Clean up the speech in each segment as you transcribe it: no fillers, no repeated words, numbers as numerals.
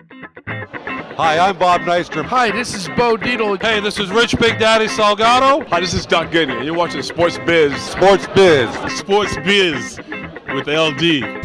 Hi, I'm Bob Nystrom. Hi, this is Bo Dietl. Hey, this is Rich Big Daddy Salgado. Hi, this is Doc Goodney, and you're watching SportsBiz. SportsBiz. SportsBiz with LD.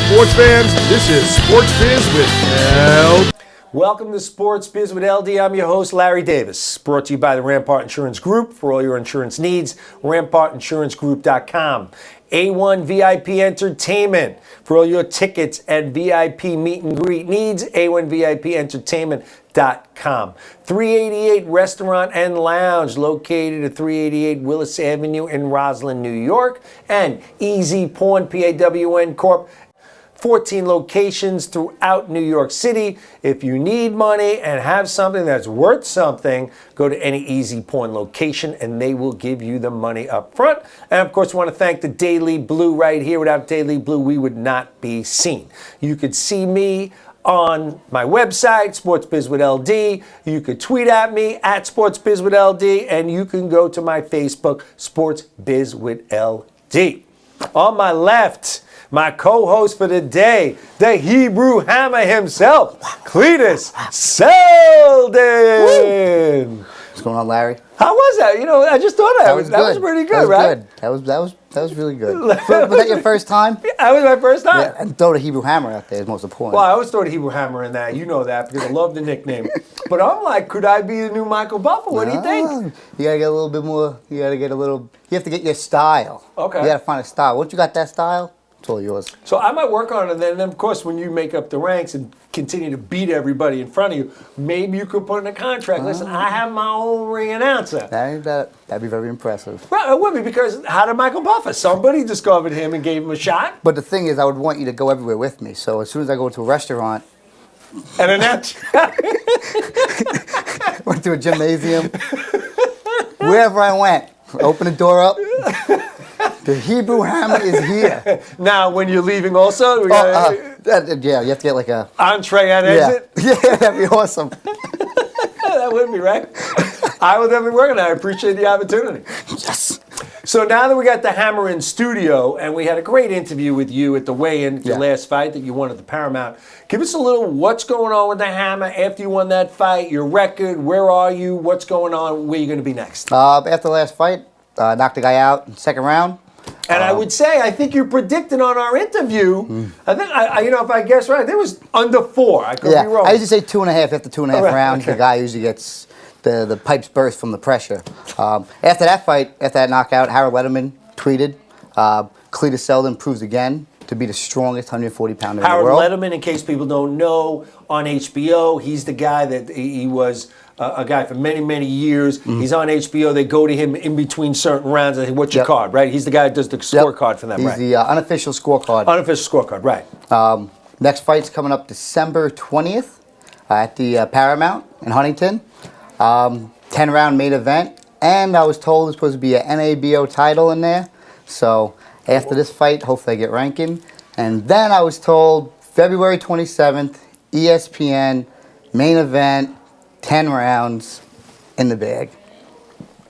Sports fans, this is SportsBiz with LD. Welcome to Sports Biz with LD. I'm your host, Larry Davis. Brought to you by the Rampart Insurance Group. For all your insurance needs, RampartInsuranceGroup.com. A1 VIP Entertainment. For all your tickets and VIP meet and greet needs, A1VIPEntertainment.com. 388 Restaurant and Lounge, located at 388 Willis Avenue in Roslyn, New York. And Easy Pawn, PAWN Corp. 14 locations throughout New York City. If you need money and have something that's worth something, go to any Easy Pawn location and they will give you the money up front. And of course, I want to thank the Daily Blue right here. Without Daily Blue, we would not be seen. You could see me on my website, SportsBiz with LD. You could tweet at me at SportsBiz with LD, and you can go to my Facebook, SportsBiz with LD. On my left, my co-host for the day, the Hebrew Hammer himself, Cleetus Seldin. What's going on, Larry? How was that? You know, I just thought that was pretty good, right? That was really good. Was that your first time? That was my first time. Yeah, and throw the Hebrew Hammer out there is most important. Well, I always throw the Hebrew Hammer in that. You know that because I love the nickname. But I'm like, could I be the new Michael Buffer? What do you think? You gotta get a little bit more. You have to get your style. Okay. You gotta find a style. Once you got that style, it's all yours. So I might work on it, and then of course, when you make up the ranks and continue to beat everybody in front of you, maybe you could put in a contract. Listen, I have my own ring announcer. That'd be very impressive. Well, it would be, because how did Michael Buffer? Somebody discovered him and gave him a shot. But the thing is, I would want you to go everywhere with me. So as soon as I go to a restaurant, and announce. went to a gymnasium, wherever I went, open the door up. The Hebrew Hammer is here. Now, when you're leaving also? You have to get like a... entree and exit? Yeah, that'd be awesome. That would be, right? I will definitely work on that. I appreciate the opportunity. Yes. So now that we got the Hammer in studio, and we had a great interview with you at the weigh-in, your last fight that you won at the Paramount, give us a little what's going on with the Hammer after you won that fight, your record, where are you, what's going on, where are you going to be next? After the last fight, knocked the guy out in the second round. And I would say, I think you predicted on our interview, I think, if I guess right, it was under 4. I could be wrong. I usually say 2.5 after 2.5 rounds. Okay. The guy usually gets the pipes burst from the pressure. After that fight, after that knockout, Harold Letterman tweeted, Cleetus Seldin proves again to be the strongest 140-pounder in the world. Harold Letterman, in case people don't know, on HBO, he's the guy that he was a guy for many, many years. Mm-hmm. He's on HBO. They go to him in between certain rounds. And what's your card, right? He's the guy that does the scorecard for them, right? He's the unofficial scorecard. Unofficial scorecard, right. Next fight's coming up December 20th at the Paramount in Huntington. 10-round main event. And I was told there's supposed to be an NABO title in there. So after this fight, hopefully I get ranking. And then I was told February 27th, ESPN, main event, 10 rounds in the bag.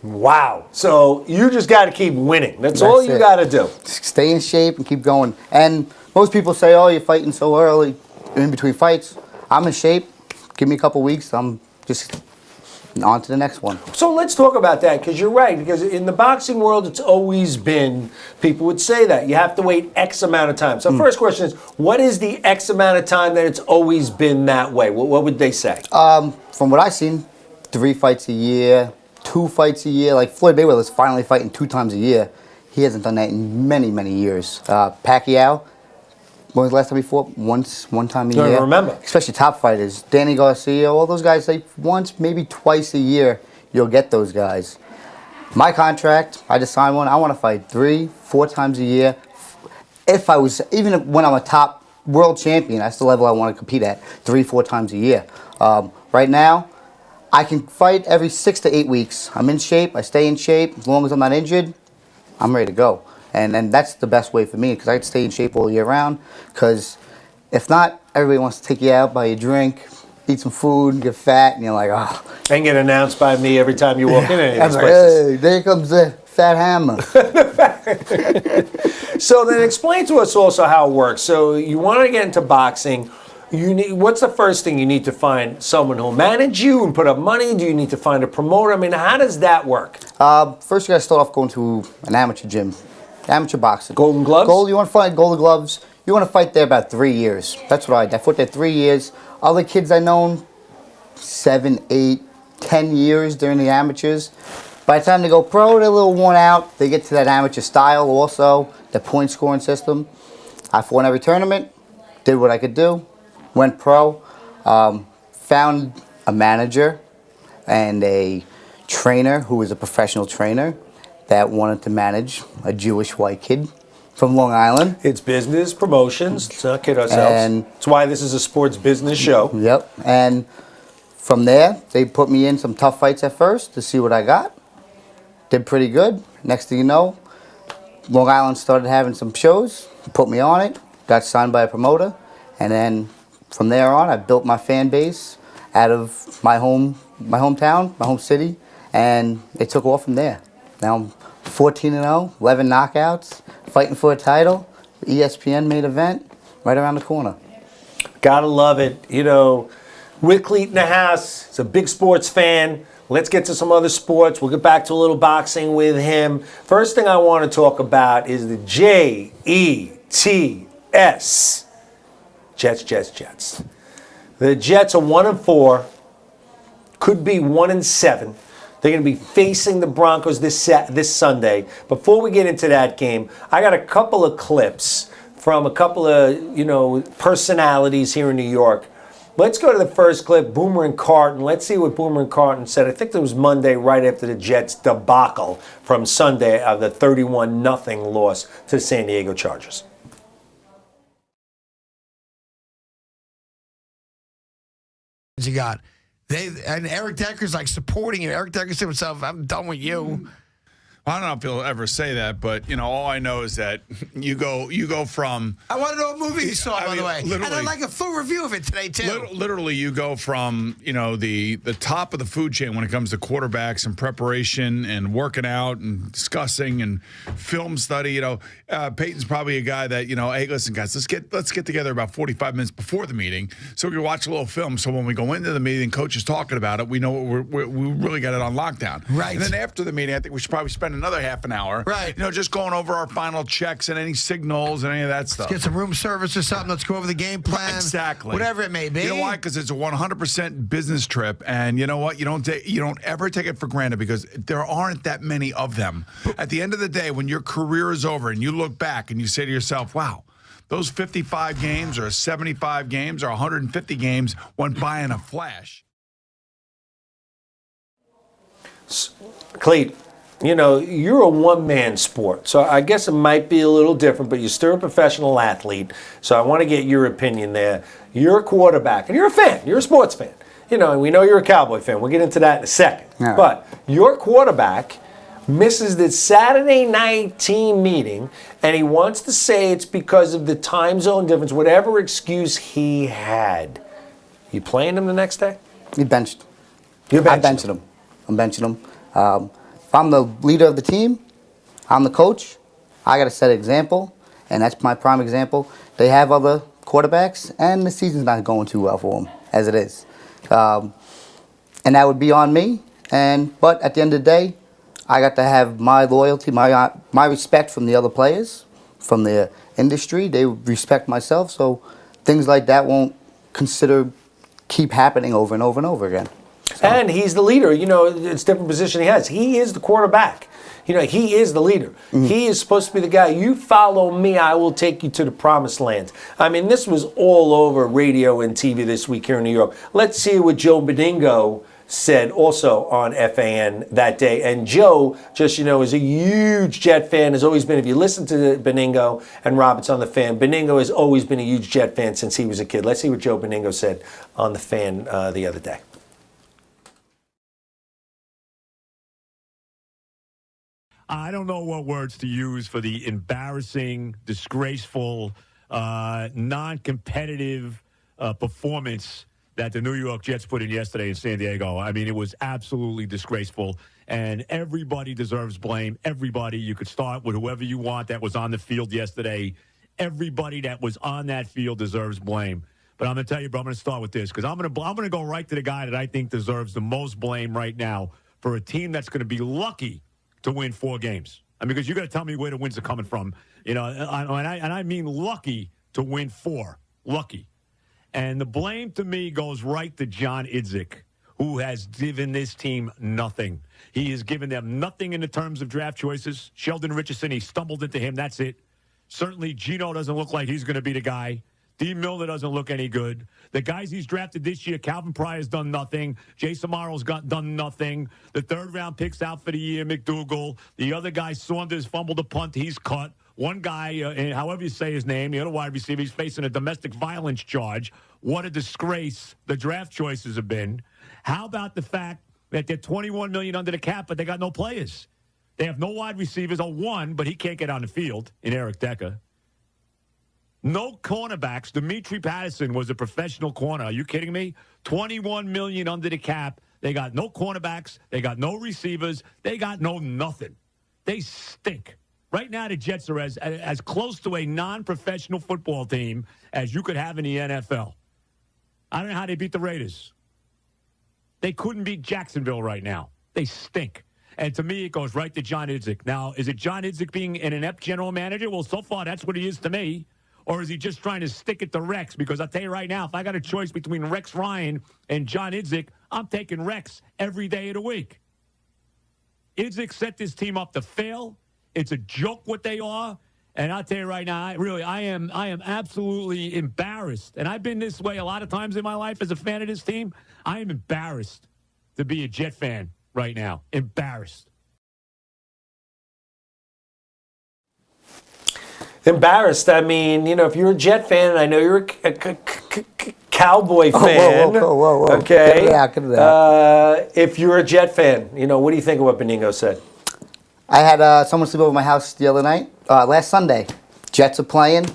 Wow. So you just got to keep winning. That's all you got to do. Stay in shape and keep going. And most people say, oh, you're fighting so early in between fights. I'm in shape. Give me a couple weeks. I'm just on to the next one. So let's talk about that, because you're right. Because in the boxing world, it's always been, people would say that you have to wait X amount of time. So first question is, what is the X amount of time that it's always been that way? What would they say? From what I've seen, 3 fights a year, 2 fights a year. Like Floyd Mayweather's finally fighting 2 times a year. He hasn't done that in many, many years. Pacquiao, when was the last time he fought? One time a year. I don't remember. Especially top fighters. Danny Garcia, all those guys, like once, maybe twice a year, you'll get those guys. My contract, I just signed one. I want to fight 3-4 times a year. If I was, even when I'm a top world champion, that's the level I want to compete at, 3-4 times a year. Right now, I can fight every 6 to 8 weeks. I'm in shape. I stay in shape. As long as I'm not injured, I'm ready to go. And that's the best way for me because I can stay in shape all year round. Because if not, everybody wants to take you out, buy you a drink, eat some food, get fat, and you're like, oh. And get announced by me every time you walk in any of I'm these like, places. hey, there comes the fat hammer. So then explain to us also how it works. So you want to get into boxing. What's the first thing you need to find? Someone who'll manage you and put up money? Do you need to find a promoter? I mean, how does that work? First, you got to start off going to an amateur gym, amateur boxing. Golden gloves? You want to fight golden gloves. You want to fight there about 3 years. That's what I did. I fought there 3 years. Other kids I known, 7, 8, 10 years during the amateurs. By the time they go pro, they're a little worn out. They get to that amateur style also, the point scoring system. I fought in every tournament, did what I could do, went pro, found a manager and a trainer who was a professional trainer that wanted to manage a Jewish white kid from Long Island. It's business, promotions. Let's not kid ourselves. That's why this is a sports business show. Yep. And from there, they put me in some tough fights at first to see what I got. Did pretty good. Next thing you know, Long Island started having some shows, put me on it, got signed by a promoter, and then from there on, I built my fan base out of my hometown, my home city, and it took off from there. Now I'm 14-0, 11 knockouts, fighting for a title, ESPN main event, right around the corner. Gotta love it. You know, with Cleet in the house, he's a big sports fan. Let's get to some other sports. We'll get back to a little boxing with him. First thing I want to talk about is the Jets. Jets. The Jets are 1-4, could be 1-7. They're going to be facing the Broncos this Sunday. Before we get into that game, I got a couple of clips from a couple of, personalities here in New York. Let's go to the first clip, Boomer and Carton. Let's see what Boomer and Carton said. I think it was Monday right after the Jets debacle from Sunday of the 31-0 loss to the San Diego Chargers. You got and Eric Decker's like supporting you. Eric Decker said to himself, I'm done with you. I don't know if he'll ever say that, but all I know is that you go from. I want to know what movie you saw, by the way, and I'd like a full review of it today too. Literally, you go from the top of the food chain when it comes to quarterbacks and preparation and working out and discussing and film study. Peyton's probably a guy that hey, listen, guys, let's get together about 45 minutes before the meeting so we can watch a little film. So when we go into the meeting, coach is talking about it, we know we really got it on lockdown. Right. And then after the meeting, I think we should probably spend another half an hour, right? Just going over our final checks and any signals and any of that stuff. Let's get some room service or something. Let's go over the game plan. Exactly. Whatever it may be. You know why? Because it's a 100% business trip, and you know what? You don't ever take it for granted because there aren't that many of them. At the end of the day, when your career is over and you look back and you say to yourself, "Wow, those 55 games or 75 games or 150 games went by in a flash." Cleet, you're a one-man sport, so I guess it might be a little different, but you're still a professional athlete, so I want to get your opinion there. You're a quarterback, and you're a fan. You're a sports fan. And we know you're a Cowboy fan. We'll get into that in a second. Yeah. But your quarterback misses the Saturday night team meeting, and he wants to say it's because of the time zone difference, whatever excuse he had. You playing him the next day? He benched. I'm benching him. If I'm the leader of the team, I'm the coach, I got to set an example, and that's my prime example. They have other quarterbacks, and the season's not going too well for them, as it is. And that would be on me. But at the end of the day, I got to have my loyalty, my respect from the other players, from the industry. They respect myself, so things like that won't keep happening over and over and over again. So. And he's the leader. It's a different position he has. He is the quarterback. He is the leader. Mm-hmm. He is supposed to be the guy. You follow me, I will take you to the promised land. I mean, this was all over radio and TV this week here in New York. Let's see what Joe Beningo said also on FAN that day. And Joe, just is a huge Jet fan, has always been. If you listen to Beningo and Roberts on the Fan, Beningo has always been a huge Jet fan since he was a kid. Let's see what Joe Beningo said on the Fan the other day. I don't know what words to use for the embarrassing, disgraceful, non-competitive performance that the New York Jets put in yesterday in San Diego. I mean, it was absolutely disgraceful, and everybody deserves blame. Everybody. You could start with whoever you want that was on the field yesterday. Everybody that was on that field deserves blame. But I'm going to tell you, bro, I'm going to start with this because I'm going to go right to the guy that I think deserves the most blame right now for a team that's going to be lucky to win 4 games. I mean, because you got to tell me where the wins are coming from. You know, and I mean lucky to win 4. Lucky. And the blame to me goes right to John Idzik, who has given this team nothing. He has given them nothing in the terms of draft choices. Sheldon Richardson, he stumbled into him. That's it. Certainly, Geno doesn't look like he's going to be the guy. D. Miller doesn't look any good. The guys he's drafted this year, Calvin Pryor's done nothing. Jason Morrow's done nothing. The 3rd-round pick's out for the year, McDougal. The other guy, Saunders, fumbled a punt. He's cut. One guy, however you say his name, the other wide receiver, he's facing a domestic violence charge. What a disgrace the draft choices have been. How about the fact that they're $21 million under the cap, but they got no players? They have no wide receivers. One, but he can't get on the field in Eric Decker. No cornerbacks. Dimitri Patterson was a professional corner. Are you kidding me? $21 million under the cap. They got no cornerbacks. They got no receivers. They got no nothing. They stink. Right now, the Jets are as close to a non-professional football team as you could have in the NFL. I don't know how they beat the Raiders. They couldn't beat Jacksonville right now. They stink. And to me, it goes right to John Idzik. Now, is it John Idzik being an inept general manager? Well, so far, that's what he is to me. Or is he just trying to stick it to Rex? Because I'll tell you right now, if I got a choice between Rex Ryan and John Idzik, I'm taking Rex every day of the week. Idzik set this team up to fail. It's a joke what they are. And I'll tell you right now, I am absolutely embarrassed. And I've been this way a lot of times in my life as a fan of this team. I am embarrassed to be a Jet fan right now. Embarrassed. Embarrassed. I mean, if you're a Jet fan, and I know you're a Cowboy fan. Whoa. Okay. Get it out. If you're a Jet fan, what do you think of what Benigno said? I had someone sleep over my house the other night, last Sunday. Jets are playing.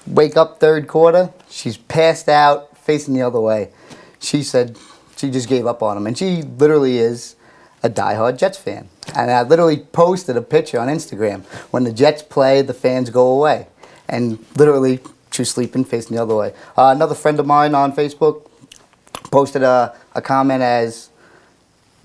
Wake up 3rd quarter. She's passed out, facing the other way. She said she just gave up on him. And she literally is a diehard Jets fan. And I literally posted a picture on Instagram. When the Jets play, the fans go away. And literally, she was sleeping, facing the other way. Another friend of mine on Facebook posted a comment as,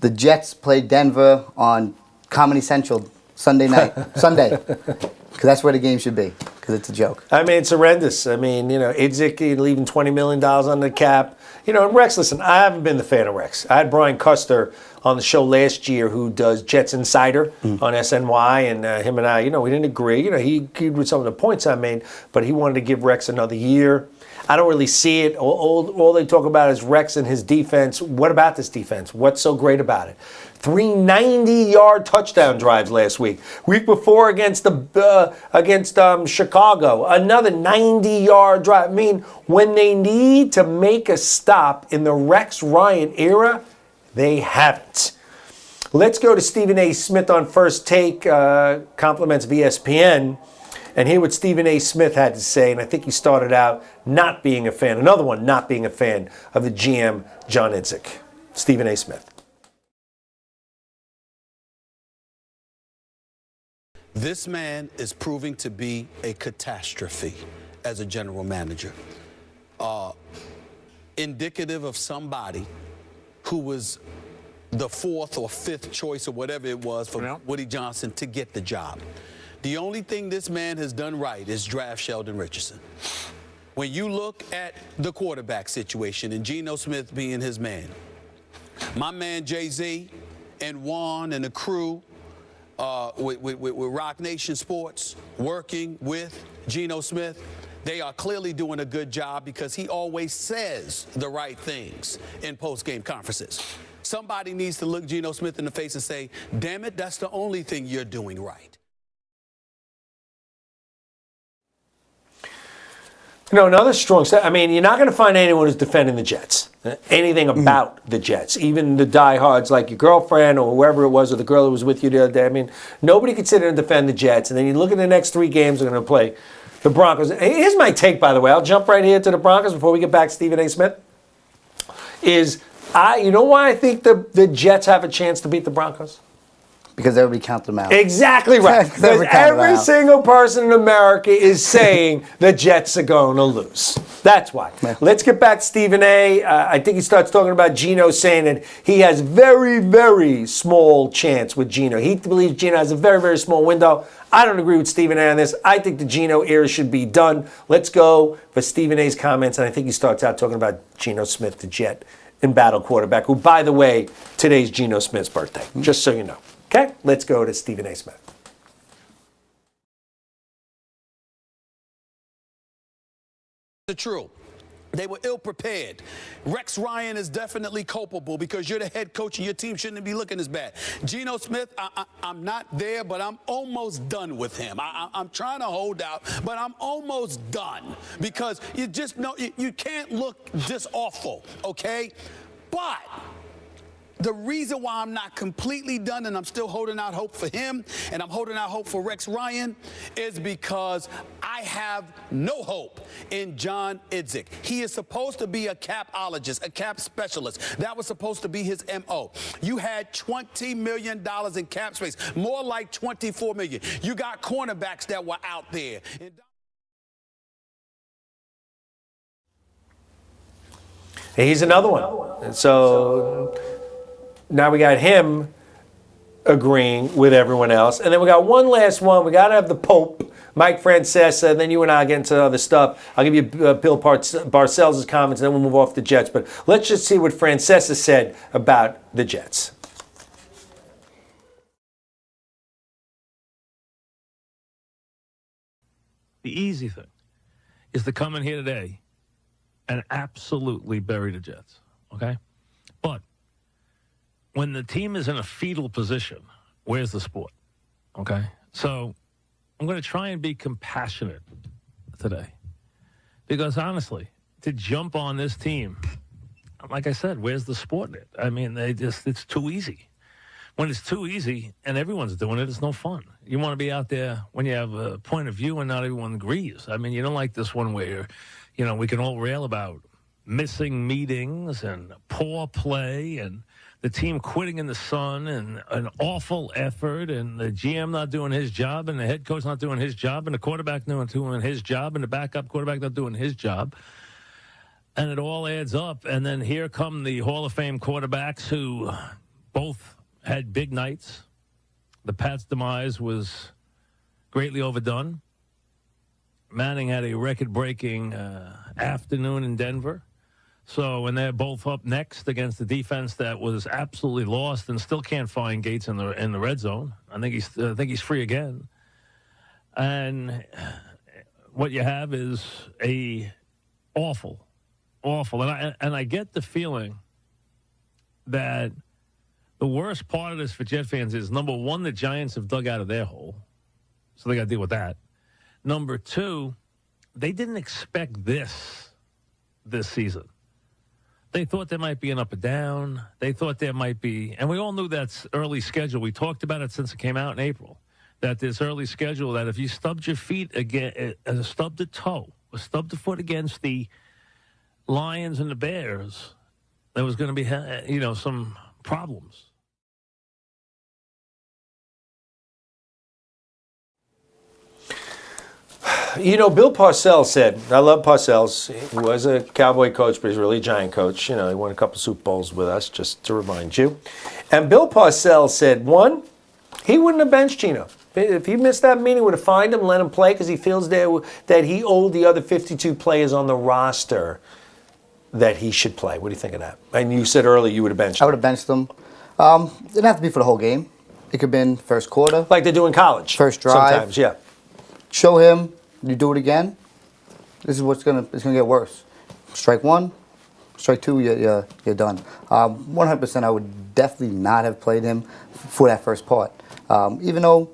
the Jets played Denver on Comedy Central Sunday. Because that's where the game should be, because it's a joke. I mean, it's horrendous. I mean, Idzik leaving $20 million on the cap. And Rex, listen, I haven't been the fan of Rex. I had Brian Custer on the show last year who does Jets Insider on SNY, and him and I, we didn't agree. He agreed with some of the points I made, but he wanted to give Rex another year. I don't really see it. All they talk about is Rex and his defense. What about this defense? What's so great about it? 3 90-yard touchdown drives last week. Week before against Chicago, another 90-yard drive. I mean, when they need to make a stop in the Rex Ryan era, they haven't. Let's go to Stephen A. Smith on First Take, compliments of ESPN, and hear what Stephen A. Smith had to say. And I think he started out not being a fan, another one not being a fan of the GM, John Idzik. Stephen A. Smith. This man is proving to be a catastrophe as a general manager. Indicative of somebody who was the 4th or 5th choice or whatever it was for Woody Johnson to get the job. The only thing this man has done right is draft Sheldon Richardson. When you look at the quarterback situation and Geno Smith being his man, my man Jay-Z and Juan and the crew with Rock Nation Sports working with Geno Smith, they are clearly doing a good job because he always says the right things in post-game conferences. Somebody needs to look Geno Smith in the face and say, damn it, that's the only thing you're doing right. Another strong set. I mean, you're not going to find anyone who's defending the Jets. anything about the Jets, even the diehards like your girlfriend or whoever it was, or the girl who was with you the other day. I mean, nobody could sit there and defend the Jets. And then you look at the next 3 games they're going to play the Broncos. Here's my take, by the way. I'll jump right here to the Broncos before we get back to Stephen A. Smith. You know why I think the Jets have a chance to beat the Broncos? Because everybody counts them out. Exactly right. Because every single person in America is saying the Jets are going to lose. That's why. Yeah. Let's get back to Stephen A. I think he starts talking about Geno, saying that he has very, very small chance with Geno. He believes Geno has a very, very small window. I don't agree with Stephen A. on this. I think the Geno era should be done. Let's go for Stephen A.'s comments, and I think he starts out talking about Geno Smith, the Jet in battle quarterback, who, by the way, today's Geno Smith's birthday, just so you know. Okay, let's go to Stephen A. Smith. True. They were ill-prepared. Rex Ryan is definitely culpable because you're the head coach and your team shouldn't be looking as bad. Geno Smith, I'm not there, but I'm almost done with him. I'm trying to hold out, but I'm almost done because you just know you can't look this awful, okay? But the reason why I'm not completely done and I'm still holding out hope for him and I'm holding out hope for Rex Ryan is because I have no hope in John Idzik. He is supposed to be a capologist, a cap specialist. That was supposed to be his M.O. You had $20 million in cap space, more like $24 million. You got cornerbacks that were out there. He's another one. So now we got him agreeing with everyone else. And then we got one last one. We got to have the Pope, Mike Francesa, and then you and I get into other stuff. I'll give you Bill Parcells' comments, and then we'll move off the Jets. But let's just see what Francesa said about the Jets. The easy thing is to come in here today and absolutely bury the Jets, okay? But when the team is in a fetal position, where's the sport? Okay? So I'm going to try and be compassionate today. Because honestly, to jump on this team, like I said, where's the sport in it? I mean, it's too easy. When it's too easy and everyone's doing it, it's no fun. You want to be out there when you have a point of view and not everyone agrees. I mean, you don't like this one where, we can all rail about missing meetings and poor play and the team quitting in the sun and an awful effort and the GM not doing his job and the head coach not doing his job and the quarterback not doing his job and the backup quarterback not doing his job. And it all adds up. And then here come the Hall of Fame quarterbacks who both had big nights. The Pats' demise was greatly overdone. Manning had a record-breaking afternoon in Denver. So when they're both up next against the defense that was absolutely lost and still can't find Gates in the red zone, I think he's free again. And what you have is a awful. And I get the feeling that the worst part of this for Jet fans is, number one, the Giants have dug out of their hole, so they got to deal with that. Number two, they didn't expect this season. They thought there might be an up and down. They thought there might be, and we all knew that's early schedule. We talked about it since it came out in April, that this early schedule, that if you stubbed your feet again, stubbed the toe, or stubbed the foot against the Lions and the Bears, there was going to be, some problems. Bill Parcells said, I love Parcells. He was a Cowboy coach, but he's really a Giant coach. He won a couple Super Bowls with us, just to remind you. And Bill Parcells said, one, he wouldn't have benched Geno. If he missed that meeting, he would have fined him, let him play, because he feels that he owed the other 52 players on the roster that he should play. What do you think of that? And you said earlier you would have benched him. I would have benched them. Didn't have to be for the whole game. It could have been first quarter. Like they do in college. First drive. Sometimes, yeah. Show him. You do it again, this is it's gonna get worse. Strike one, strike two, you're done. 100%, I would definitely not have played him for that first part. Even though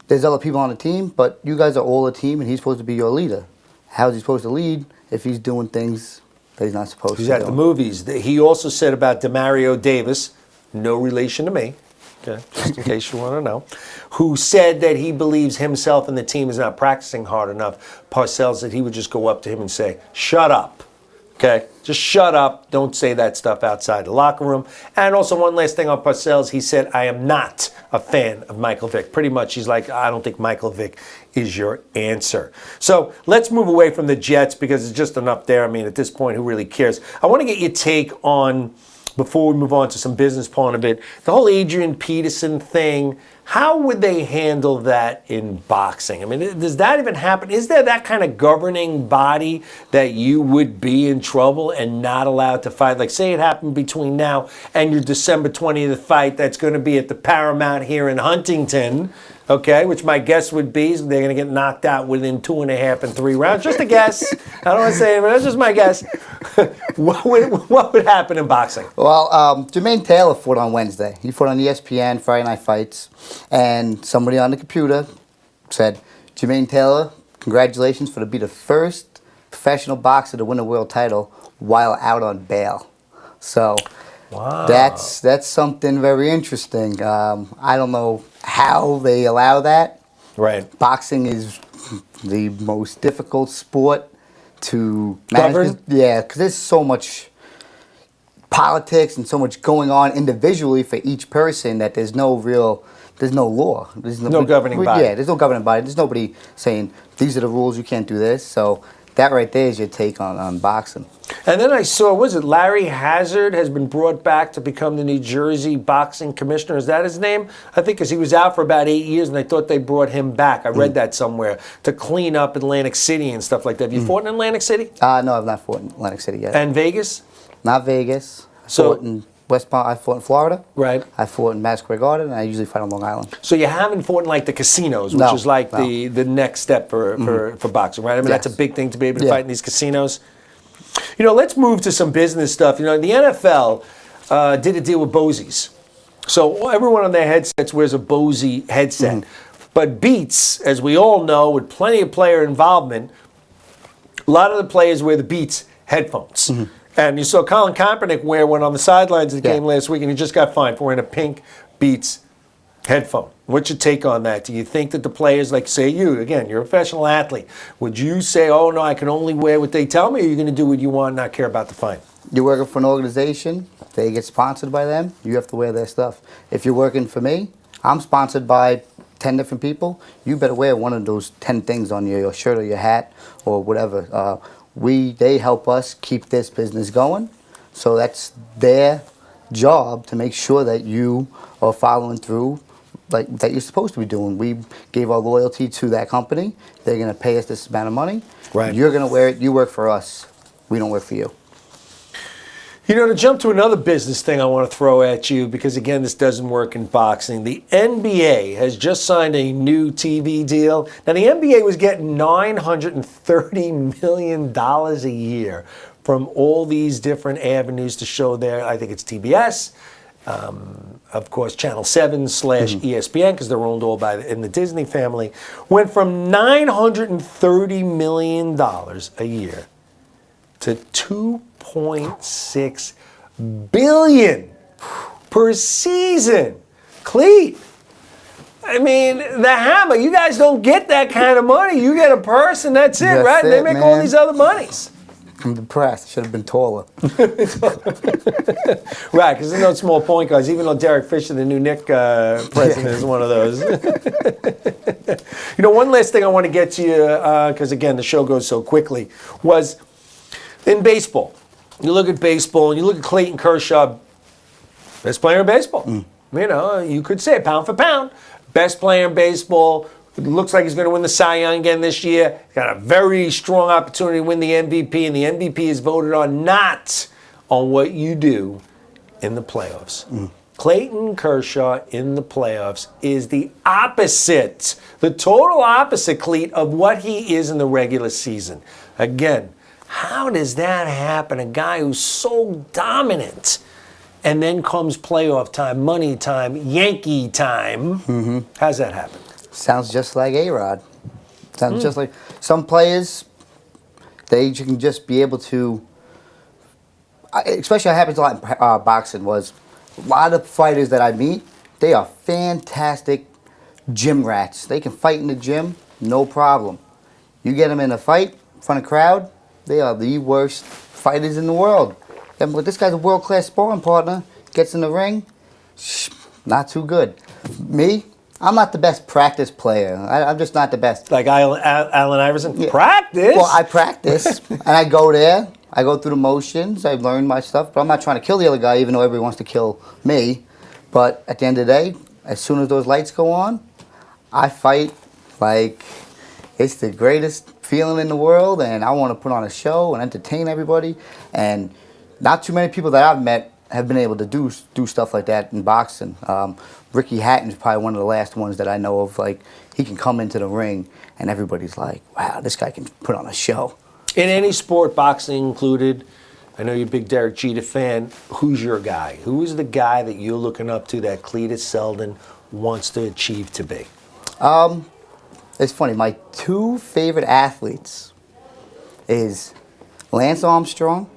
there's other people on the team, but you guys are all a team, and he's supposed to be your leader. How is he supposed to lead if he's doing things that he's not supposed He's to at do. the movies. He also said about Demario Davis, no relation to me, okay, just in case you want to know, who said that he believes himself and the team is not practicing hard enough. Parcells said he would just go up to him and say, shut up. Okay, just shut up. Don't say that stuff outside the locker room. And also one last thing on Parcells. He said, I am not a fan of Michael Vick. Pretty much he's like, I don't think Michael Vick is your answer. So let's move away from the Jets because it's just enough there. I mean, at this point, who really cares? I want to get your take on, before we move on to some business part of it, the whole Adrian Peterson thing. How would they handle that in boxing? I mean, does that even happen? Is there that kind of governing body that you would be in trouble and not allowed to fight? Like, say it happened between now and your December 20th fight that's going to be at the Paramount here in Huntington, okay, which my guess would be is they're going to get knocked out within 2.5 and 3 rounds. Just a guess. I don't want to say it, but that's just my guess. What would happen in boxing? Well, Jermaine Taylor fought on Wednesday. He fought on ESPN, Friday Night Fights, and somebody on the computer said, Jermaine Taylor, congratulations for to be the first professional boxer to win a world title while out on bail. So wow. That's something very interesting. I don't know how they allow that. Right. Boxing is the most difficult sport to govern. manage. Yeah, because there's so much politics and so much going on individually for each person that there's no law. There's no governing body. Yeah, there's no governing body. There's nobody saying these are the rules. You can't do this. So that right there is your take on boxing. And then I saw, was it Larry Hazard has been brought back to become the New Jersey boxing commissioner? Is that his name? I think because he was out for about 8 years and they thought they brought him back. I read that somewhere to clean up Atlantic City and stuff like that. Have you fought in Atlantic City? No, I've not fought in Atlantic City yet. And Vegas? Not Vegas. So fought in West Palm. I fought in Florida. Right. I fought in Madison Square Garden, and I usually fight on Long Island. So you haven't fought in like the casinos, which is like the next step for boxing, right? I mean, that's a big thing to be able to fight in these casinos. You know, let's move to some business stuff. You know, the NFL did a deal with Bosie's. So everyone on their headsets wears a Bosie headset. But Beats, as we all know, with plenty of player involvement, a lot of the players wear the Beats headphones. And you saw Colin Kaepernick wear one on the sidelines of the game last week, and he just got fined for wearing a pink Beats headphone. What's your take on that? Do you think that the players, like say you, again, you're a professional athlete, would you say, oh no, I can only wear what they tell me, or are you going to do what you want and not care about the fine? You're working for an organization, they get sponsored by them, you have to wear their stuff. If you're working for me, I'm sponsored by 10 different people, you better wear one of those 10 things on your shirt or your hat or whatever. They help us keep this business going, so that's their job to make sure that you are following through like that you're supposed to be doing. We gave our loyalty to that company. They're going to pay us this amount of money. Right. You're going to wear it. You work for us. We don't work for you. You know, to jump to another business thing I want to throw at you, because again, this doesn't work in boxing. The NBA has just signed a new TV deal. Now, the NBA was getting $930 million a year from all these different avenues to show their, I think it's TBS, of course, Channel 7 / ESPN, because they're owned all in the Disney family, went from $930 million a year to $2.6 billion per season. Cleet, I mean, the Hammer, you guys don't get that kind of money. You get a purse and that's it, right? They make all these other monies. I'm depressed. Should have been taller. Right, because there's no small point guards, even though Derek Fisher, the new Knick president, is one of those. You know, one last thing I want to get to you, because again, the show goes so quickly, was in baseball. You look at baseball, and you look at Clayton Kershaw, best player in baseball. You know, you could say pound for pound, best player in baseball. It looks like he's going to win the Cy Young again this year. He's got a very strong opportunity to win the MVP, and the MVP is voted on not on what you do in the playoffs. Clayton Kershaw in the playoffs is the opposite, the total opposite, Cleet, of what he is in the regular season. Again, how does that happen? A guy who's so dominant, and then comes playoff time, money time, Yankee time. How's that happen? Sounds just like A-Rod. Sounds just like some players, they can just be able to especially what happens a lot in boxing, was a lot of fighters that I meet, they are fantastic gym rats. They can fight in the gym, no problem. You get them in a fight in front of a crowd, they are the worst fighters in the world. And but this guy's a world-class sparring partner, gets in the ring, not too good. Me, I'm not the best practice player. I'm just not the best. Like Allen Iverson? Yeah. Practice? Well, I practice, and I go there. I go through the motions. I learn my stuff, but I'm not trying to kill the other guy, even though everybody wants to kill me. But at the end of the day, as soon as those lights go on, I fight like it's the greatest feeling in the world, and I want to put on a show and entertain everybody. And not too many people that I've met have been able to do stuff like that in boxing. Ricky Hatton's probably one of the last ones that I know of. Like, he can come into the ring, and everybody's like, wow, this guy can put on a show. In any sport, boxing included, I know you're a big Derek Jeter fan. Who's your guy? Who is the guy that you're looking up to that Cleetus Seldin wants to achieve to be? It's funny. My two favorite athletes is Lance Armstrong.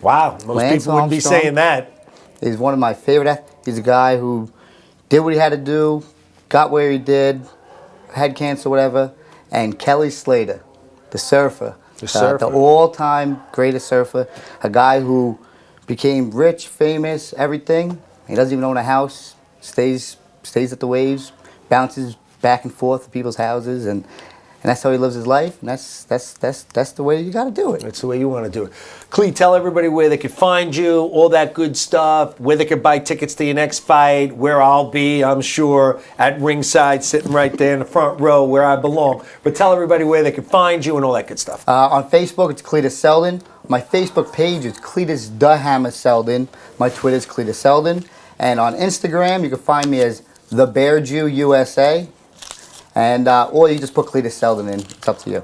Wow, most people wouldn't be saying that. He's one of my favorite athletes. He's a guy who did what he had to do, got where he did, had cancer, whatever. And Kelly Slater, the surfer. The all-time greatest surfer. A guy who became rich, famous, everything. He doesn't even own a house. Stays at the waves, bounces back and forth to people's houses, and that's how he lives his life. And that's the way you got to do it. That's the way you want to do it. Clee, tell everybody where they can find you, all that good stuff, where they can buy tickets to your next fight, where I'll be, I'm sure, at ringside, sitting right there in the front row where I belong. But tell everybody where they can find you and all that good stuff. On Facebook, it's Cleetus Seldin. My Facebook page is Cleetus the Hammer Seldin. My Twitter is Cleetus Seldin. And on Instagram, you can find me as The Bear Jew USA. And or you just put Cleetus Seldin in. It's up to you.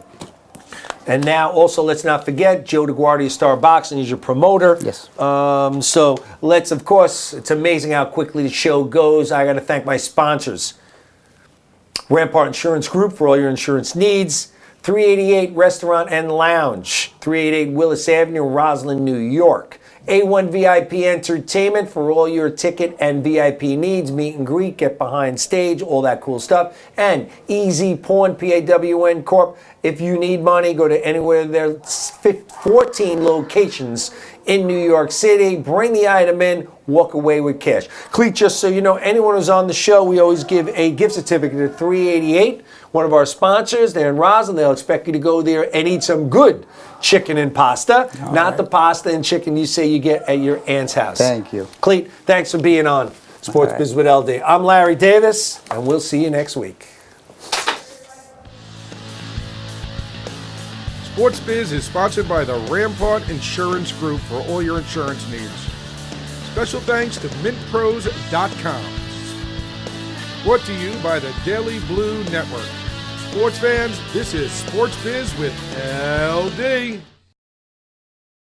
And now, also, let's not forget, Joe DeGuardia, Star Boxing, is your promoter. Yes. So let's, of course, it's amazing how quickly the show goes. I got to thank my sponsors. Rampart Insurance Group for all your insurance needs. 388 Restaurant and Lounge, 388 Willis Avenue, Roslyn, New York. A1 VIP Entertainment for all your ticket and VIP needs, meet and greet, get behind stage, all that cool stuff. And Easy Pawn, PAWN Corp. If you need money, go to anywhere. There's 14 locations in New York City. Bring the item in, walk away with cash. Cleet, just so you know, anyone who's on the show, we always give a gift certificate to 388, one of our sponsors. They're in Roslyn. They'll expect you to go there and eat some good chicken and pasta, not the pasta and chicken you say you get at your aunt's house. Thank you. Cleet, thanks for being on Sports Biz with LD. I'm Larry Davis, and we'll see you next week. SportsBiz is sponsored by the Rampart Insurance Group for all your insurance needs. Special thanks to MintPros.com. Brought to you by the Daily Blue Network. Sports fans, this is SportsBiz with LD.